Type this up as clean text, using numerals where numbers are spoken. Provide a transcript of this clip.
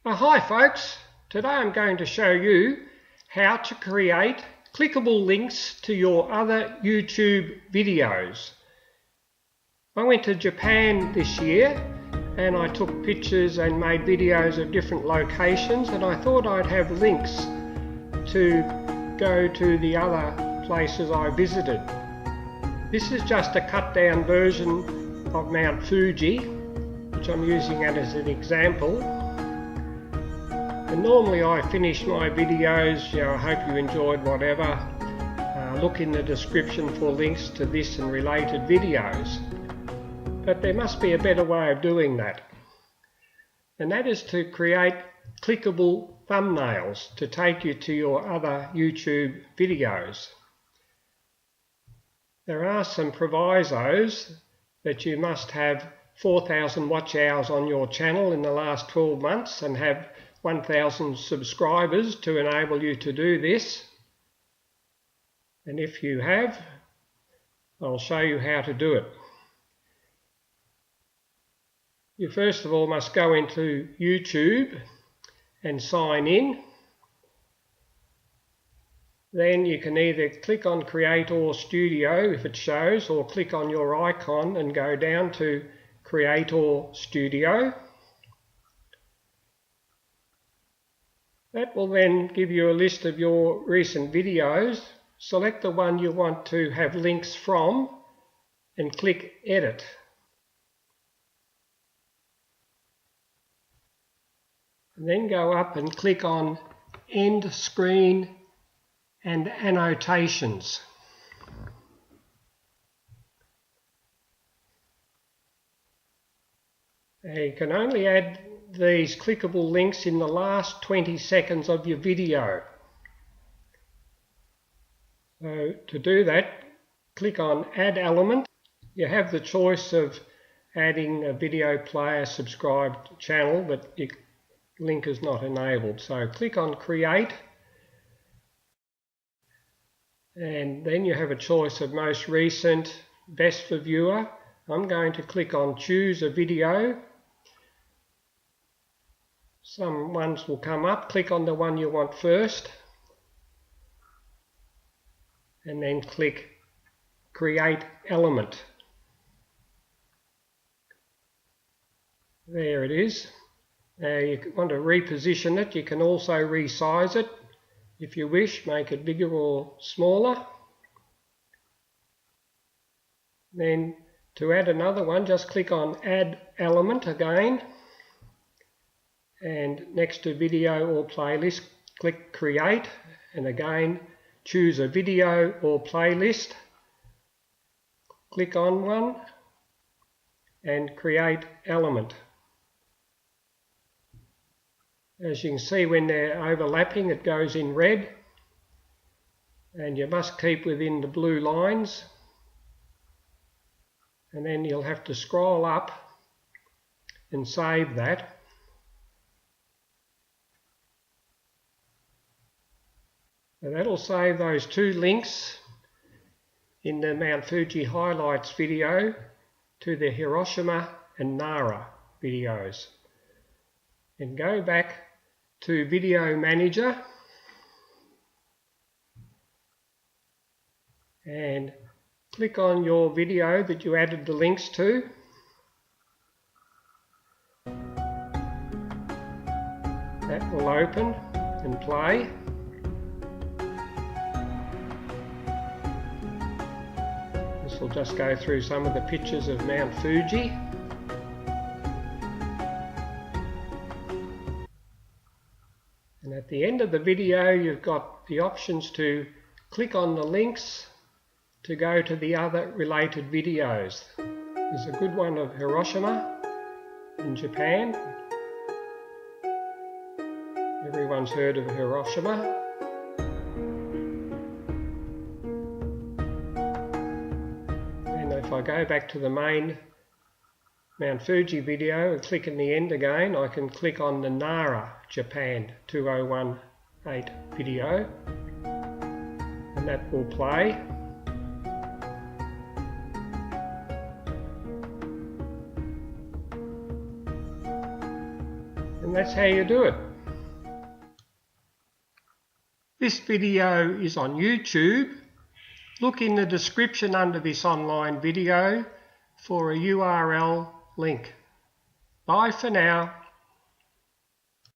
Hi folks, today I'm going to show you how to create clickable links to your other YouTube videos. I went to Japan this year and I took pictures and made videos of different locations, and I thought I'd have links to go to the other places I visited. This is just a cut down version of Mount Fuji, which I'm using as an example. And normally I finish my videos, I hope you enjoyed whatever. Look in the description for links to this and related videos. But there must be a better way of doing that. And that is to create clickable thumbnails to take you to your other YouTube videos. There are some provisos that you must have 4,000 watch hours on your channel in the last 12 months and have 1,000 subscribers to enable you to do this. And if you have, I'll show you how to do it. You first of all must go into YouTube and sign in. Then you can either click on Creator Studio if it shows, or click on your icon and go down to Creator Studio. That will then give you a list of your recent videos. Select the one you want to have links from and click Edit. And then go up and click on End Screen and Annotations. You can only add these clickable links in the last 20 seconds of your video. So to do that, click on Add Element. You have the choice of adding a video player subscribed channel, but your link is not enabled. So click on Create, and then you have a choice of most recent, best for viewer. I'm going to click on Choose a Video. Some ones will come up. Click on the one you want first and then click Create Element. There it is. Now you want to reposition it. You can also resize it if you wish, make it bigger or smaller. Then to add another one, just click on Add Element again. And next to video or playlist, click Create, and again choose a video or playlist. Click on one and Create Element. As you can see, when they're overlapping, it goes in red, and you must keep within the blue lines. And then you'll have to scroll up and save that. So that'll save those two links in the Mount Fuji highlights video to the Hiroshima and Nara videos. And go back to Video Manager and click on your video that you added the links to. That will open and play. This will just go through some of the pictures of Mount Fuji. And at the end of the video, you've got the options to click on the links to go to the other related videos. There's a good one of Hiroshima in Japan. Everyone's heard of Hiroshima. If I go back to the main Mount Fuji video and click in the end again, I can click on the Nara, Japan 2018 video, and that will play. And that's how you do it. This video is on YouTube. Look in the description under this online video for a URL link. Bye for now.